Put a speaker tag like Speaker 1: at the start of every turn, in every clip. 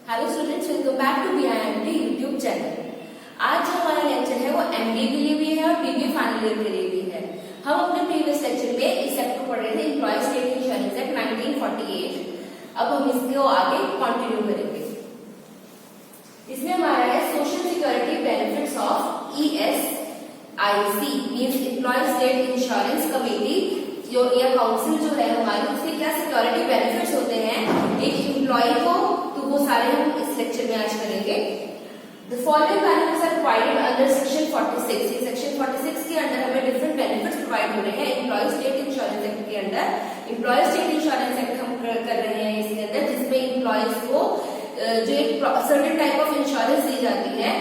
Speaker 1: Hello students, welcome back to BIMT YouTube channel. आज जो हमारा लेक्चर है वो MBA के लिए भी है और BBA फाइनल ईयर के लिए भी है। हम अपने प्रीवियस लेक्चर में इस एक्ट को पढ़ रहे थे, एम्प्लॉय स्टेट इंश्योरेंस एक्ट 1948। अब हम इसको आगे कंटिन्यू करेंगे। इसमें हमारा है social security benefits of ESIC means employee state insurance committee या काउंसिल जो है हमारी, उसके क्या सिक्योरिटी बेनिफिट्स होते हैं एक एम्प्लॉय को, तो वो सारे हम इस लेक्चर में आज करेंगे। The following benefits are provided under section 46। ये सेक्शन 46 के अंदर हमें डिफरेंट बेनिफिट्स प्रोवाइड हो रहे हैं एम्प्लॉय स्टेट इंश्योरेंस एक्ट के अंदर। एम्प्लॉय स्टेट इंश्योरेंस एक्ट हम कर रहे हैं इसके अंदर, जिसमें एम्प्लॉयज को जो एक सर्टेन टाइप ऑफ इंश्योरेंस दी जाती है,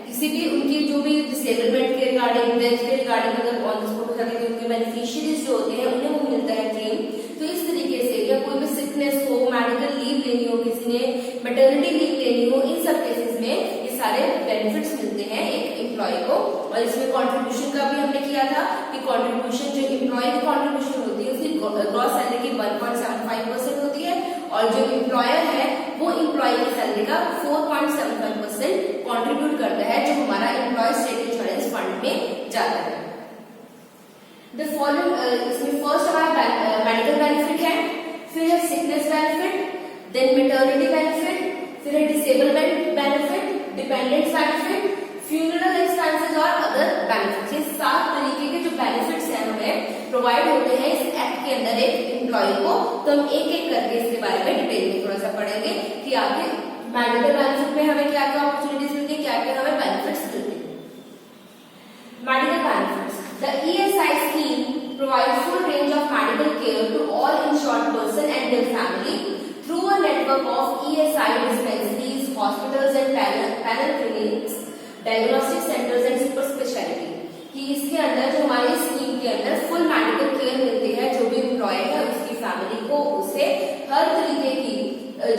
Speaker 1: किसी भी उनकी जो भी डिसेबलमेंट के रिगार्डिंग, डेथ के रिगार्डिंग अगर ऑन द स्पॉट हो जाती है, उनके बेनिफिशियरीज जो होते हैं उन्हें वो मिलता है क्लेम। तो इस तरीके से, या कोई भी सिकनेस हो, मेडिकल लीव लेनी हो, किसी ने मैटरनिटी लीव लेनी हो, इन सब केसेस में ये सारे बेनिफिट्स मिलते हैं एक एम्प्लॉय को। और इसमें कंट्रीब्यूशन का भी हमने किया था कि कंट्रीब्यूशन जो एम्प्लॉय की कंट्रीब्यूशन होती है उसकी ग्रॉस सैलरी की 1.75% होती है, और जो एम्प्लॉयर है वो एम्प्लॉय की सैलरी का 4.75% कंट्रीब्यूट करता है, जो हमारा एम्प्लॉय स्टेट इंश्योरेंस फंड में जाता है। इसमें फर्स्ट हमारा मेडिकल बेनिफिट है, फिर है sickness benefit, then maternity benefit, फिर है disablement benefit, dependence benefit, funeral expenses और अदर बेनिफिट्स। ये 7 तरीके के जो बेनिफिट्स हैं हमें प्रोवाइड होते हैं इस एक्ट के अंदर एक एम्प्लॉय को। तो हम एक एक करके इसके बारे में डिटेल में थोड़ा सा पढ़ेंगे कि आगे मेडिकल बेनिफिट में हमें क्या क्या अपॉर्चुनिटीज मिलती है, क्या क्या हमें बेनिफिट्स मिलते हैं। Medical benefits, the ESI scheme provides full range of medical care to all insured person and their family through a network of ESI dispensaries, hospitals and panel clinics, diagnostic centers and super specialty। कि इसके अंदर जो हमारी scheme के अंदर full medical care मिलती है, जो भी एम्प्लॉय है उसकी फैमिली को, उसे हर तरीके की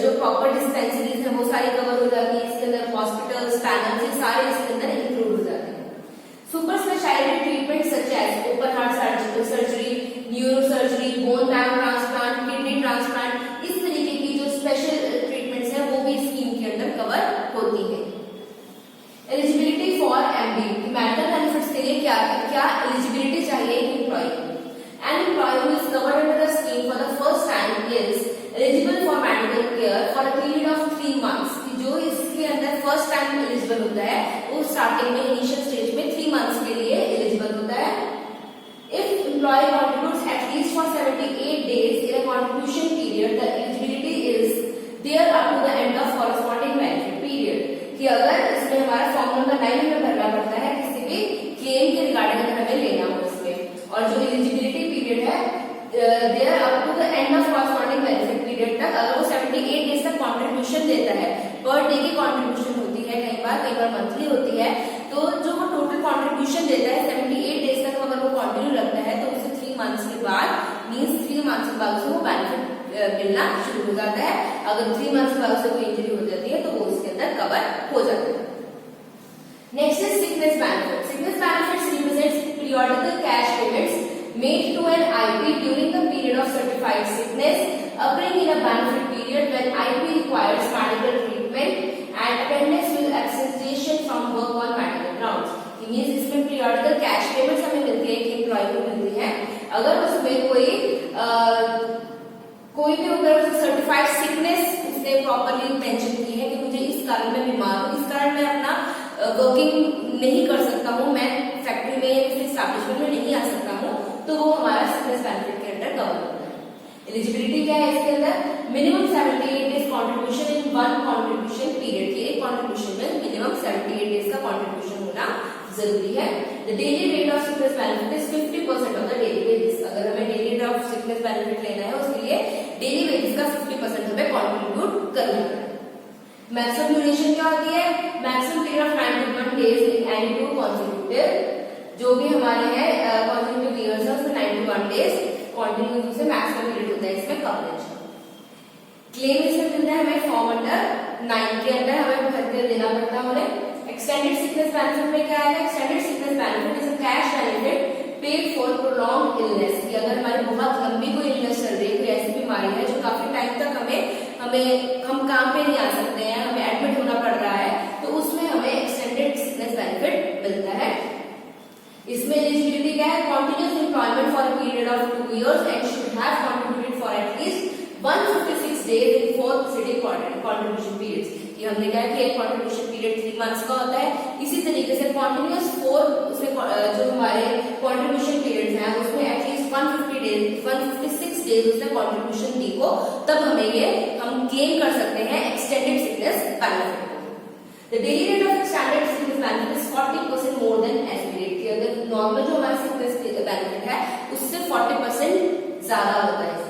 Speaker 1: जो प्रॉपर डिस्पेंसरीज है वो सारी कवर हो जाती है। इसके अंदर हॉस्पिटल्स, पैनल्स, ये सारे इसके अंदर इंक्लूड हो जाते हैं। Super speciality treatment such as open heart surgery, neuro surgery, bone marrow transplant, kidney transplant, इस तरीके की जो स्पेशल ट्रीटमेंट्स हैं वो भी स्कीम के अंदर कवर होती है। Eligibility for MBA, medical benefits के लिए क्या क्या एलिजिबिलिटी चाहिए एम्प्लॉय को। An employee who is covered under the scheme for the first time is eligible for medical care for a period of 3 months। जो इसके अंदर फर्स्ट टाइम एलिजिबल होता है वो स्टार्टिंग में इनिशियल स्टेज में 3 months के लिए एलिजिबल होता है। If employee contributes at least for 78 days in a contribution period, the eligibility is there up to the end of corresponding benefit period. कि अगर इसमें हमारा फॉर्म नंबर 9 में भरना पड़ता है किसी भी क्लेम के रिगार्डिंग अगर हमें लेना हो इसमें, और जो एलिजिबिलिटी पीरियड है there up to the end of corresponding benefit period तक, अगर वो 78 डेज तक कंट्रीब्यूशन देता है, पर डे की कंट्रीब्यूशन होती है, कई बार मंथली होती है, तो जो वो टोटल कंट्रीब्यूशन देता है 78 डेज तक अगर वो कंटिन्यू रखता है, तो उसे 3 months के बाद मींस 3 months के बाद उसे वो बेनिफिट मिलना शुरू हो जाता है। अगर 3 months के बाद उसे कोई इंजरी हो जाती है तो वो उसके अंदर कवर हो जाता है। Next is sickness benefit. Sickness benefits represents periodical cash payments made to an IP during the period of certified sickness occurring in a benefit period when IP requires medical treatment and attendance will absentation from work on medical grounds। It means इसमें periodical cash payments हमें मिलती है, एक employ को मिलती है अगर उसमें कोई भी अगर सर्टिफाइड सिकनेस उसने प्रॉपरली मेंशन की है कि मुझे इस कारण मैं बीमार हूँ, इस कारण मैं अपना वर्किंग नहीं कर सकता हूँ, मैं फैक्ट्री में या किसी एस्टैब्लिशमेंट में नहीं आ सकता हूँ, तो वो हमारा सिकनेस बेनिफिट के अंदर कवर होता है। एलिजिबिलिटी क्या है इसके अंदर, minimum 78 days contribution in one contribution period. की एक कंट्रीब्यूशन में मिनिमम 78 डेज का कंट्रीब्यूशन होना जरूरी है। The daily rate of sickness benefit is 50% of the daily wages. अगर हमें daily rate of sickness benefit लेना है उसके लिए डेली वेजेस का 50% हमें कंट्रीब्यूट करना है। मैक्सिमम ड्यूरेशन क्या होती है, maximum period of 91 days in any 2 consecutive, जो भी हमारे हैं consecutive years है उसमें 91 डेज कंटिन्यूस से मैक्सिमम पीरियड होता है इसमें कवरेज। क्लेम इसमें मिलता है हमें फॉर्म अंडर 9 के अंदर हमें भर कर देना पड़ता है उन्हें। एक्सटेंडेड सिकनेस बेनिफिट में क्या है, extended sickness benefit is a cash benefit paid for prolong illness. कि अगर हमारी बहुत लंबी कोई इलनेस चल रही है, कोई ऐसी बीमारी है जो काफी टाइम तक हम काम पे नहीं आ सकते हैं, हमें years and should have contributed for at least 156 days in 4 preceding contribution periods. ये हमने कहा कि एक contribution period 3 months का होता है, इसी तरीके से continuous 4 उसमें जो हमारे contribution periods हैं उसमें at least 156 days उसने contribution दी हो, तब हमें ये हम claim कर सकते हैं extended sickness benefit. The daily rate of extended sickness benefit is 40% more than SB rate. कि अगर normal जो हमारा sickness benefit है उससे 40% ज्यादा होता है इसमें.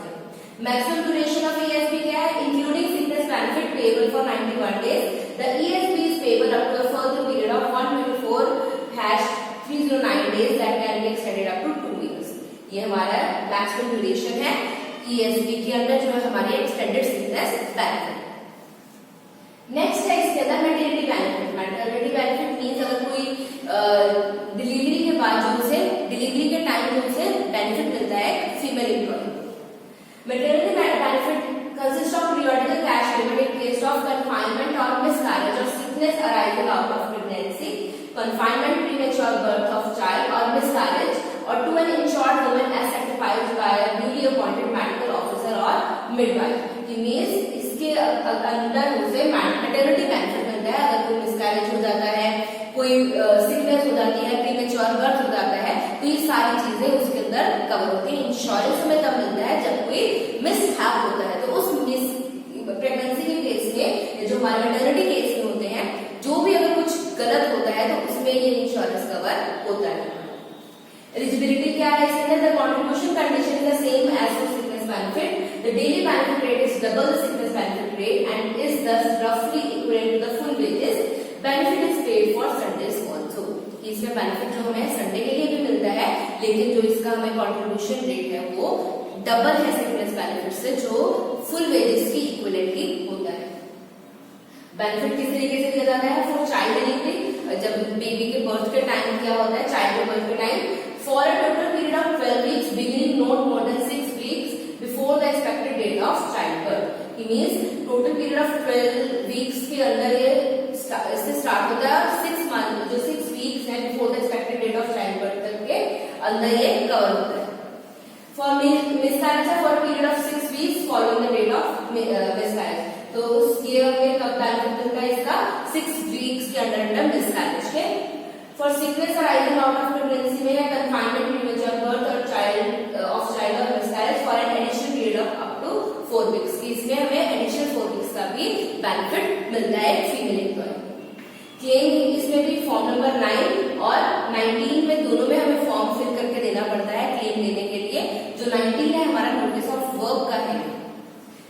Speaker 1: Maximum duration of ESB क्या है? Including sickness benefit payable for 91 days. The ESB is payable up to a further period of 124/309 days that can be extended up to 2 years. ये हमारा maximum duration है ESB के अंदर जो है हमारी extended sickness benefit. नेक्स्ट है इसके अंदर maternity benefit. Maternity benefit means अगर कोई डिलीवरी के बाद जो उसे डिलीवरी के टाइम जो उसे बेनिफिट मिलता है female employ. Maternity benefit consist of periodical cash payment in case of confinement or miscarriage or sickness arising out of pregnancy, confinement, premature birth of child or miscarriage, or to an insured woman as certified by a duly appointed medical officer or midwife. It means इसके अंदर उसे maternity benefit मिलता है अगर कोई miscarriage हो जाता है, कोई सिकनेस हो जाती है, प्रीमेच्योर बर्थ हो जाता है, तो ये सारी चीजें उसके अंदर कवर होती है. इंश्योरेंस हमें तब मिलता है जब कोई मिसहैप होता है. तो उस मिस प्रेगनेंसी के केस में जो हमारे मैटरनिटी केस में होते हैं, जो भी अगर कुछ गलत होता है तो उसमें ये इंश्योरेंस कवर होता है. एलिजिबिलिटी क्या है इसके अंदर? The contribution condition is the same as for sickness benefit. The daily benefit rate is double the sickness benefit rate and is thus roughly equivalent to the full wages. Benefit is paid for Sundays also. इसमें benefit जो हमें Sunday के लिए भी मिलता है, लेकिन जो इसका हमें कंट्रीब्यूशन रेट है वो डबल है सिकनेस बेनिफिट से, जो फुल वेजेस की इक्विवेलेंटली होता है. बेनिफिट किस तरीके से दिया जाता है? फॉर चाइल्ड डिलीवरी, जब बेबी के बर्थ के टाइम क्या होता है? चाइल्ड के बर्थ के time for a total period of 12 weeks beginning not more than 6 weeks before the expected date of childbirth. It means total period of 12 weeks के अंदर ये इससे स्टार्ट होता है 6 मंथ जो 6 weeks है before the expected date of childbirth तक के अंदर ये कवर होता है. For miscarriage for a period of 6 weeks following the date of miscarriage. तो ये हमें कब बेनिफिट मिलता है इसका? 6 weeks के अंदर मिसकैरेज के. For sickness arising out of pregnancy में confinement, premature birth और child or miscarriage for an additional period of up to 4 weeks. इसमें हमें additional 4 weeks का भी बेनिफिट मिलता है फीमेल एम्प्लॉय. क्लेम इसमें भी फॉर्म नंबर 9 और 19 में दोनों में हमें फॉर्म फिल करके देना पड़ता है क्लेम देने के लिए. जो 19 है हमारा नोटिस ऑफ वर्क का है.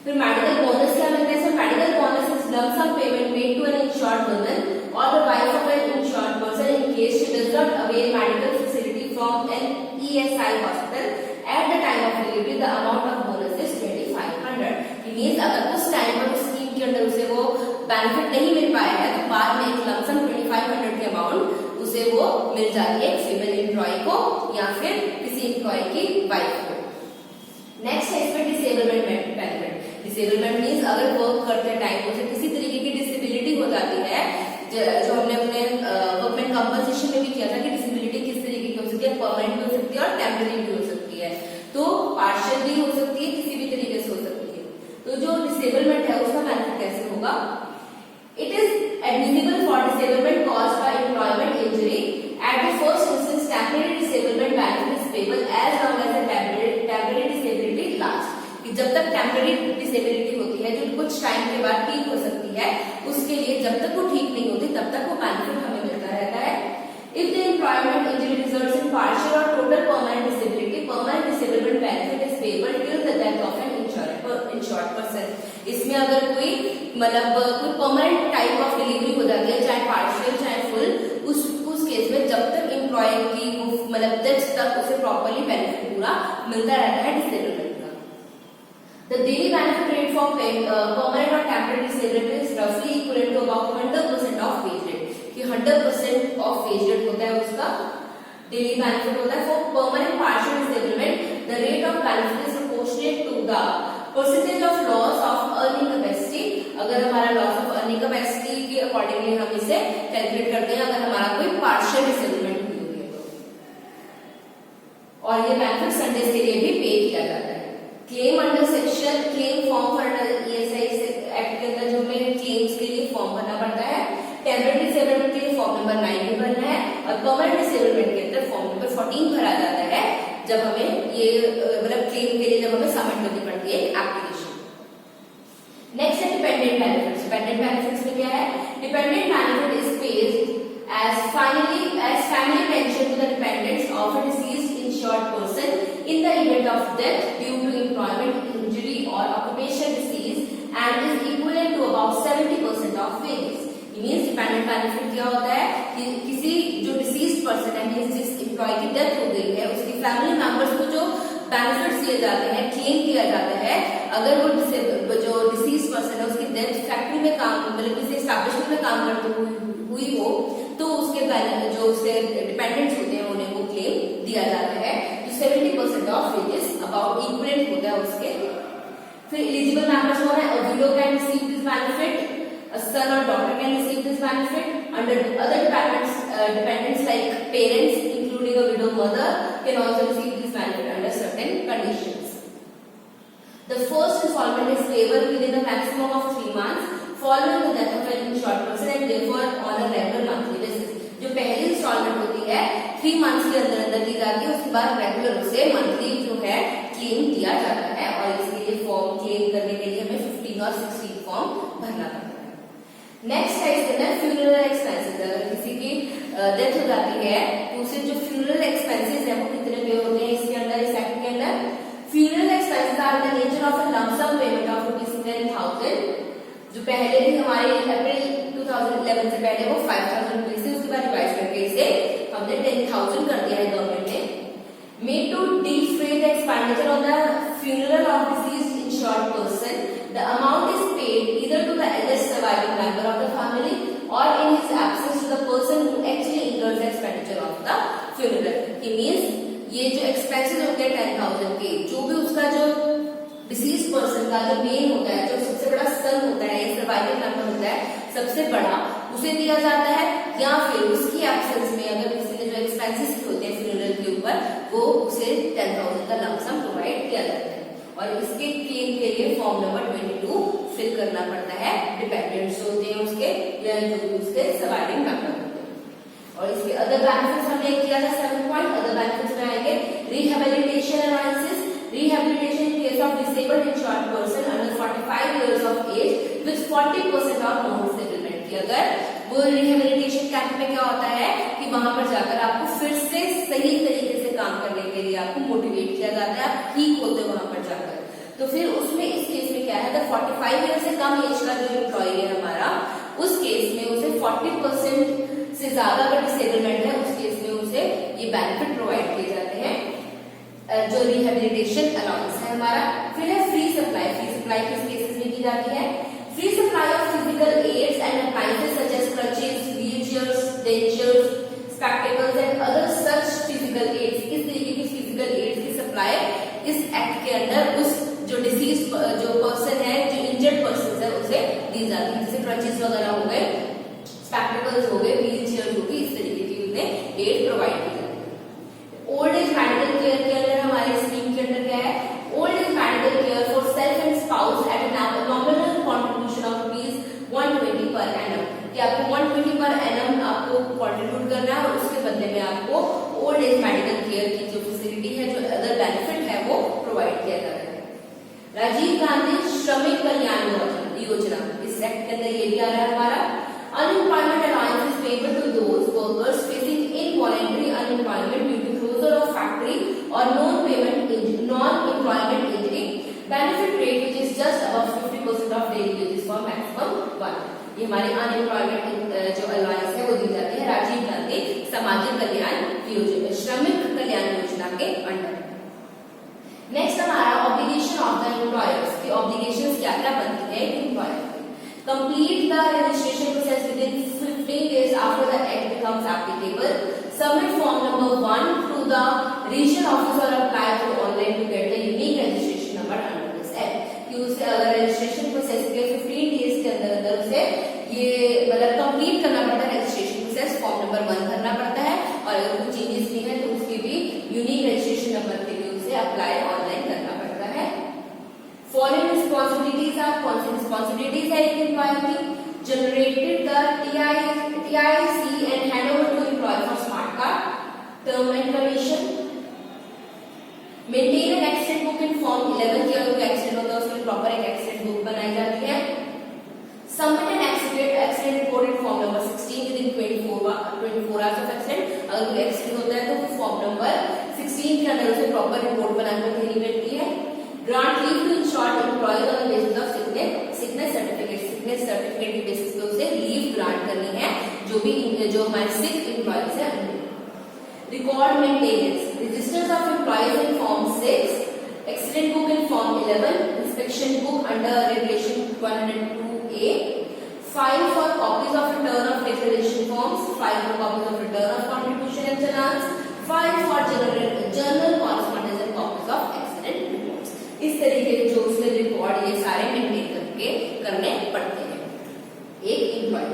Speaker 1: फिर मेडिकल बोनस क्या मिलता है? Medical bonus is lump sum payment made to an insured woman or the wife of an insured person in case she does not avail medical facility from an ESI hospital at the time of delivery. The amount of bonus is 2500. It means अगर उस time पर उस scheme के अंदर उसे वो benefit नहीं मिल पाया है तो बाद में एक लमसम 2500 की अमाउंट उसे वो मिल जाती है फीमेल एम्प्लॉय को या फिर किसी एम्प्लॉय की वाइफ को. नेक्स्ट है इसमें डिसेबलमेंट बेनिफिट. डिसेबलमेंट मीन्स अगर वर्क करते टाइम उसे किसी तरीके की डिसेबिलिटी हो जाती है, जो हमने अपने वर्कमैन कंपनसेशन में भी किया था कि डिसेबिलिटी किस तरीके की हो सकती है, परमानेंट भी हो सकती है और टेम्परेरी भी हो सकती है. तो पार्शियल भी हो सकती है, किसी भी तरीके से हो सकती है. तो जो डिसेबलमेंट है उसका बेनिफिट कैसे होगा? It is admissible for disablement caused by employment injury. At the first instance temporary disablement benefit is payable as long as the temporary disability last. जब तक टेम्परेरी डिसेबिलिटी होती है जो कुछ टाइम के बाद ठीक हो सकती है, उसके लिए जब तक वो ठीक नहीं होती तब तक वो बेनिफिट हमें मिलता रहता है. If the employment injury results in partial और total permanent disability, permanent disablement benefit is payable till the death of an insured person. इसमें अगर कोई मतलब कोई परमानेंट टाइप ऑफ डिलीवरी हो जाती है, चाहे पार्शियल चाहे फुल, उस केस में जब तक एम्प्लॉय की मतलब डेथ तक उसे प्रॉपरली बेनिफिट पूरा मिलता रहता है disablement. The daily benefit rate for permanent or temporary disability is roughly equivalent to about 100% of wage rate. कि 100% of wage rate होता है उसका daily benefit होता है. For permanent partial disablement, the rate of benefit is proportionate to the percentage of loss of earning capacity. अगर हमारा loss of earning capacity के accordingly हम इसे calculate करते हैं अगर हमारा कोई partial disablement हुई है तो. और ये बेनिफिट संडेज के लिए भी पे किया जाता है। Claim under section, claim form for ESI act के अंदर जो हमें क्लेम्स के लिए फॉर्म भरना पड़ता है। टेम्पररी डिसेबलमेंट के लिए फॉर्म नंबर 9 भी भरना है और परमानेंट डिसेबलमेंट के अंदर फॉर्म नंबर 14 भरा जाता है जब हमें ये मतलब क्लेम के लिए जब हमें सबमिट करनी पड़ती है एप्लीकेशन। नेक्स्ट है डिपेंडेंट बेनिफिट्स। डिपेंडेंट बेनिफिट्स में क्या है? Dependent benefit is paid as family pension to the dependents of a deceased insured person in the event of death due to employment injury or occupational disease and is equivalent to about 70% of wages. It means dependent benefit क्या होता है कि किसी जो deceased person है, means जिस employ की death हो गई है उसकी फैमिली मेंबर्स को जो बेनिफिट्स दिए जाते हैं, क्लेम किया जाता है, अगर वो जो डिसीज पर्सन है उसकी डेथ फैक्ट्री में काम मतलब किसी एस्टैब्लिशमेंट में काम करते हुई हो तो उसके जो उसके डिपेंडेंट्स होते हैं उन्हें वो क्लेम दिया जाता है जो 70% ऑफ वेजेस अबाउट इक्विवेलेंट होता है उसके। फिर एलिजिबल मेंबर्स कौन है? अ window can receive this benefit, a son or daughter can receive this benefit. Under other dependents like parents, including a widow mother, can also receive this benefit under certain conditions. The first installment is payable within a maximum of 3 months following the death of an insured person and therefore on a regular monthly basis. जो पहली instalment होती है 3 months के अंदर अंदर दी जाती है, उसके बाद रेगुलर उसे मंथली जो है क्लेम दिया जाता है और इसके लिए फॉर्म क्लेम करने के लिए हमें 15 और 16 फॉर्म भरना पड़ता है। नेक्स्ट है इसके अंदर फ्यूनरल एक्सपेंसेस। अगर किसी की डेथ हो जाती है तो उसे जो फ्यूनरल एक्सपेंसेस है वो कितने पे होते हैं इसके अंदर, इस एक्ट के अंदर? Funeral expenses are the nature of a lump sum payment of ₹10,000 जो पहले भी हमारे अप्रैल 2011 से पहले वो 5,000 रुपीज थी, उसके बाद रिवाइज करके इसे हमने 10,000 कर दिया है गवर्नमेंट ने। Made to defray the expenditure of the funeral of deceased insured person, the amount is paid either to the eldest surviving member of the family or in his absence to the person who actually incurs the expenditure of the funeral. It means ये जो expenses होते हैं 10,000 के, जो भी उसका जो disease person का जो मेन होता है, जो सबसे बड़ा सन होता है, सर्वाइवल मेंबर होता है सबसे बड़ा, उसे दिया जाता है, या फिर उसकी एब्सेंस में अगर किसी ने जो एक्सपेंसेस भी होते हैं फ्यूनरल के ऊपर वो उसे 10,000 का लंप सम प्रोवाइड किया जाता है। और इसके क्लेम के लिए फॉर्म नंबर 22 फिल करना पड़ता है। डिपेंडेंट्स होते हैं उसके या जो भी उसके सर्वाइविंग मेंबर होते हैं। और इसके अदर बेनिफिट्स हमने किया था 7 पॉइंट। अदर बेनिफिट्स में आएंगे rehabilitation allowances, rehabilitation in case of disabled insured person under 45 years of age with 40% of non-disablement की। अगर वो रिहेबिलिटेशन कैंप में क्या होता है कि वहां पर जाकर आपको फिर से सही तरीके से काम करने के लिए आपको मोटिवेट किया जाता है, आप ठीक होते हो वहां पर जाकर। तो फिर उसमें इस केस में क्या है, अगर 45 ईयर से कम एज का जो एम्प्लॉय है हमारा, उस केस में उसे 40% से ज्यादा अगर डिसेबलमेंट है उस केस में उसे ये बेनिफिट प्रोवाइड किए जाते हैं जो रिहेबिलिटेशन अलाउंस है हमारा। फिर है फ्री सप्लाई। फ्री सप्लाई किस केसेस में की जाती है? Free supply of physical aids and appliances such as crutches, wheelchairs, dentures, spectacles and other such physical aids. इस तरीके की फिजिकल एड्स की सप्लाई इस एक्ट के अंदर उस जो डिसीज जो पर्सन है, जो इंजर्ड पर्सन है, उसे दी जाती है। जैसे क्रचेस वगैरह हो गए, स्पेक्टेकल्स हो गए, व्हीलचेयर होगी, इस तरीके की उन्हें एड प्रोवाइड की जाती है। ओल्ड एज मेडिकल केयर के अंदर हमारे स्कीम के अंदर क्या है? Old age medical care for self and spouse at a nominal contribution of ₹120 per annum, कि आपको 120 पर एनम आपको कंट्रीब्यूट करना है और उसके बदले में आपको ओल्ड एज मेडिकल केयर की जो फैसिलिटी है, जो अदर बेनिफिट है, वो प्रोवाइड किया जाता है। राजीव गांधी श्रमिक कल्याण योजना, इस एक्ट के अंदर ये भी आ रहा है हमारा। Unemployment allowance is payable to those workers facing involuntary unemployment due to closure of factory और non-employment injury. Benefit rate which is just above 50% of daily wages for maximum 1. ये हमारे अनएम्प्लॉयमेंट जो अलाउंस है वो दी जाती है राजीव गांधी सामाजिक कल्याण योजना, श्रमिक कल्याण योजना के अंडर। नेक्स्ट हमारा ऑब्लिगेशन ऑफ द एम्प्लॉयर्स की ऑब्लिगेशंस क्या क्या बनती है employer. Complete the registration process within 15 days after the act becomes applicable. Submit form number 1 to the regional office or apply through online to get the unique registration number under this act. कि उसे अगर registration process के 15 days के अंदर अंदर उसे ये मतलब कंप्लीट करना पड़ता है रजिस्ट्रेशन प्रोसेस, फॉर्म नंबर 1 भरना पड़ता है और अगर कोई चेंजेस भी है तो उसके भी यूनिक रजिस्ट्रेशन नंबर है एक एम्प्लॉय की, generated the TIC and hand over to employee for smart card, term and condition, maintain an accident book in form 11 की अगर कोई एक्सीडेंट होता है उसमें प्रॉपर एक एक्सीडेंट बुक बनाई जाती है, submit an accident report in form number 16 with in 24 hours of accident, अगर कोई एक्सीडेंट होता है तो फॉर्म नंबर 16 के अंदर उसे प्रॉपर रिपोर्ट बनाकर देनी पड़ती है, grant leave to insured employees on the basis of sickness certificate के बेसिस पे उसे लीव ग्रांट करनी है जो हमारे सिक एम्प्लॉयज है। Record maintenance, registers of employees in form 6, accident book in form 11, inspection book under regulation 102A, file for copies of return of declaration forms, file for copies of return of contribution and challans, file for journal correspondence and copies of accident reports। इस तरीके के जो उसके record ये सारे maintain करके करने पड़ते हैं एक एम्प्लॉय।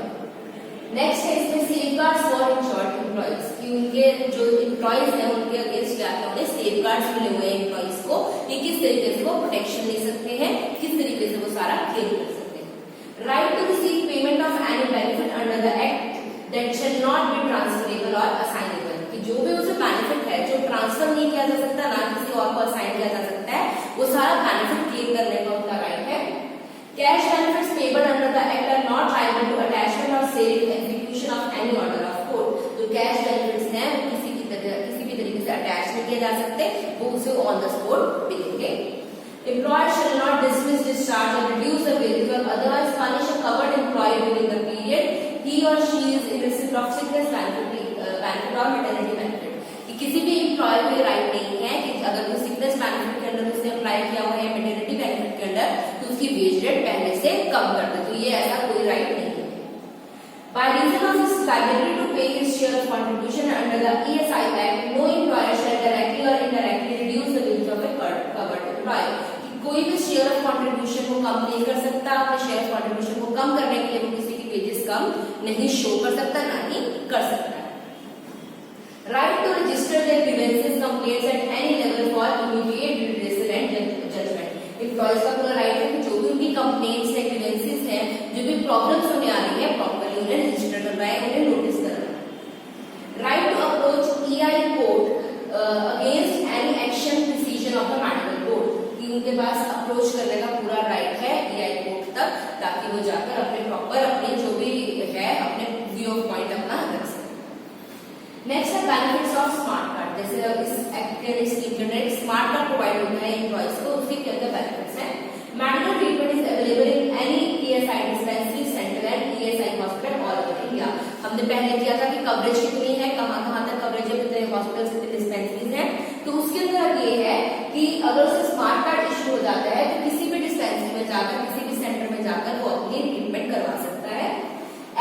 Speaker 1: नेक्स्ट है इसमें सेफगार्ड्स फॉर इंश्योर्ड एम्प्लॉयज, कि उनके जो एम्प्लॉयज हैं उनके अगेंस्ट क्या क्या उन्हें सेफगार्ड्स मिले हुए हैं एम्प्लॉयज को, कि किस तरीके से वो प्रोटेक्शन ले सकते हैं, किस तरीके से वो सारा क्लेम कर सकते हैं। Right to receive payment of any benefit under the act that shall not be transferable और असाइनेबल, कि जो भी उसे बेनिफिट है जो ट्रांसफर नहीं किया जा सकता, ना किसी और को असाइन किया जा सकता है, वो सारा बेनिफिट क्लेम करने का उनका राइट है। Cash benefits payable under the act are not liable to attachment और sale execution of any order of court, जो कैश बेनिफिट्स हैं वो किसी भी तरीके से अटैच नहीं किए जा सकते, वो उसे ऑन द स्पॉट मिलेंगे। Employer shall not dismiss, discharge or reduce the wages or otherwise punish a covered employee during the period he or she is in receipt of sickness benefit or maternity benefit, कि किसी भी employ को right नहीं है कि अगर वो sickness benefit के अंदर उसने अप्लाई किया हुआ है मैटरनिटी बेनिफिट के अंदर तो उसकी वेज रेट पहले से कम कर दे, तो ये ऐसा कोई राइट नहीं है। By reason of his liability to pay his share of contribution under the ESI Act, no employer shall directly or indirectly reduce the wages of a covered employee, कोई भी शेयर ऑफ कंट्रीब्यूशन को कम नहीं कर सकता, अपने share of contribution को कम करने के लिए वो किसी की वेजेस कम नहीं शो कर सकता, ना ही कर सकता है। Right to register their grievances complaints at any level for immediate redressal and judgement, employees का पूरा राइट है कि जो भी उनकी कंप्लेंट्स है ग्रीवेंसेस हैं, जो भी प्रॉब्लम्स उन्हें आ रही है प्रॉपर्ली उन्हें रजिस्टर करना है, उन्हें नोटिस करना है। Right to approach EI court against any action decision of the matter court, उनके पास अप्रोच करने का पूरा राइट है EI कोर्ट तक, ताकि वो जाकर अपने प्रॉपर अपने जो भी है अपने व्यू ऑफ पॉइंट अपना रख सके। नेक्स्ट है बेनिफिट्स ऑफ स्मार्ट कार्ड, जैसे इस एक्ट के अंदर स्मार्ट कार्ड प्रोवाइड होता है एम्प्लॉयज को, उसके क्या क्या बेनिफिट्स हैं। Medical treatment is available in any ESI dispensary centre and ESI hospital all over India. हमने पहले किया था कि कवरेज कितनी है, कहाँ तक कवरेज है, कितने हॉस्पिटल कितने डिस्पेंसरीज हैं, तो उसके अंदर ये है कि अगर उसे स्मार्ट कार्ड इशू हो जाता है तो किसी भी डिस्पेंसरी में जाकर किसी भी सेंटर में जाकर वो अपनी ट्रीटमेंट करवा सकता है।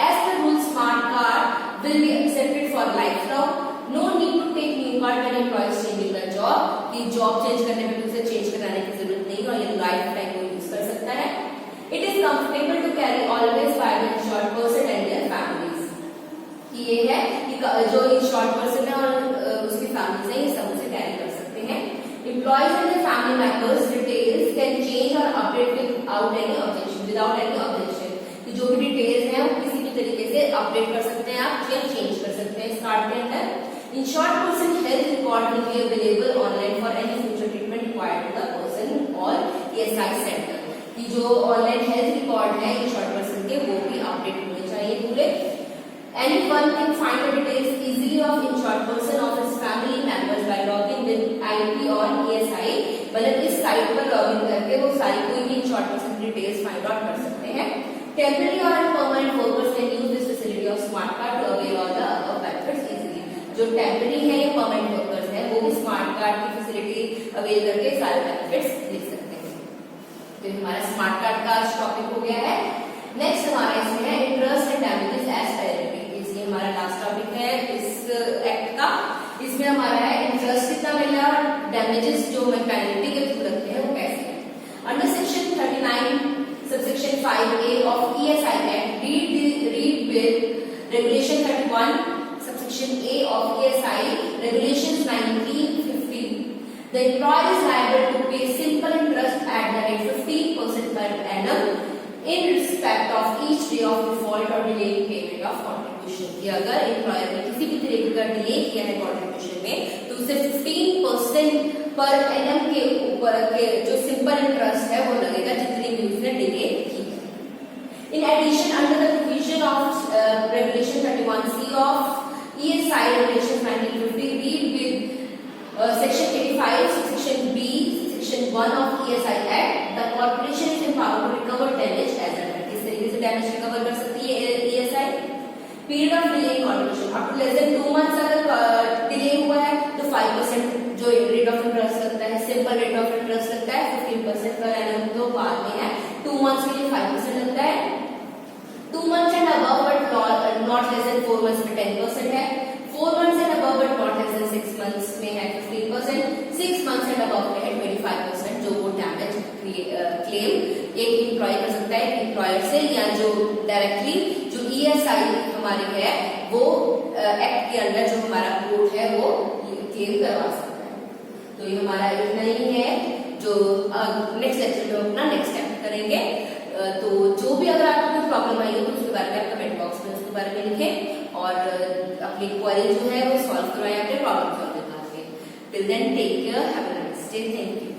Speaker 1: As per rule smart card will be accepted for life long, no need to take new card when employees changing the job, कि जॉब चेंज करने में उसे चेंज कराने की जरूरत नहीं और ये लाइफ टाइम वो यूज कर सकता है। It is comfortable to carry always by the insured person and their families, ये है कि जो इंश्योर्ड पर्सन है और उसकी फैमिलीज है ये सब उसे कैरी कर सकते हैं। Employees and their family members details can change or update without any objection, कि जो भी डिटेल्स हैं वो किसी भी तरीके से अपडेट कर सकते हैं आप या चेंज कर सकते हैं। स्टार्ट के अंदर insured person health record will be available online for any future treatment required to the person और ESI सेंटर, कि जो ऑनलाइन हेल्थ रिकॉर्ड है इंश्योर्ड पर्सन के वो भी अपडेट होने चाहिए पूरे। Anyone can find the details easily of insured person of his family members by logging with IP or ESI, मतलब इस साइट पर लॉगिन करके वो सारी कोई भी insured person details find out कर सकते हैं। टेम्पररी और permanent workers can use this facility of smart card to avail all the above benefits easily, जो टेम्पररी है या परमानेंट वर्कर्स हैं वो भी स्मार्ट कार्ड की फैसिलिटी अवेल करके सारे बेनिफिट्स ले सकते हैं। तो हमारा स्मार्ट कार्ड का टॉपिक हो गया है। नेक्स्ट हमारा इसमें है interest and damages as penalty, ये हमारा लास्ट टॉपिक है इस एक्ट का। इसमें हमारा है इंटरेस्ट कितना मिल रहा है और डैमेजेस जो हमें पेनल्टी के थ्रू रखते हैं वो कैसे है। Under section 39 subsection 5A of ESI act read with regulation 31 subsection A of ESI regulations 1950, the employer is liable to pay simple interest at the rate 15% per annum in respect of each day of default or delayed payment of contribution। कि अगर employer ने किसी भी तरीके का delay किया है contribution में तो उसे 15% पर एनम के ऊपर के जो सिंपल इंटरेस्ट है वो लगेगा जितनी भी उसने डिले की है। In addition, under the provision of Regulation 31C of ESI Regulations 1950, read with Section 85, Section B, Section 1 of ESI Act, the corporation is empowered to recover damage as a right। किस तरीके से damage recover कर सकती है ESI? Period of delay contribution up to less than 2 months अगर delay हुआ है तो 5% जो रेट ऑफ इंटरेस्ट लगता है, सिंपल रेट ऑफ इंटरेस्ट लगता है 15% पर एनम तो बाद में है। 2 months के लिए 5% लगता है। 2 months and above but not less than 4 months में 10% है। 4 months and above but not less than 6 months में है 15%। 6 months and above में है 25% जो वो डैमेज क्लेम एक एम्प्लॉय कर सकता है एम्प्लॉयर से या जो डायरेक्टली जो ESI हमारी है वो एक्ट के अंदर जो हमारा कोर्ट है वो क्लेम करवा सकता है। तो ये हमारा इतना ही है जो नेक्स्ट लेक्चर में अपना नेक्स्ट स्टेप करेंगे। तो जो भी अगर आपको कोई प्रॉब्लम आई हो तो उसके बारे में आप कमेंट बॉक्स में उसके बारे में लिखें और अपनी क्वेरी जो है वो सॉल्व करवाएं, अपने प्रॉब्लम सॉल्व करवाएं। Till then take care, have a nice day, thank you.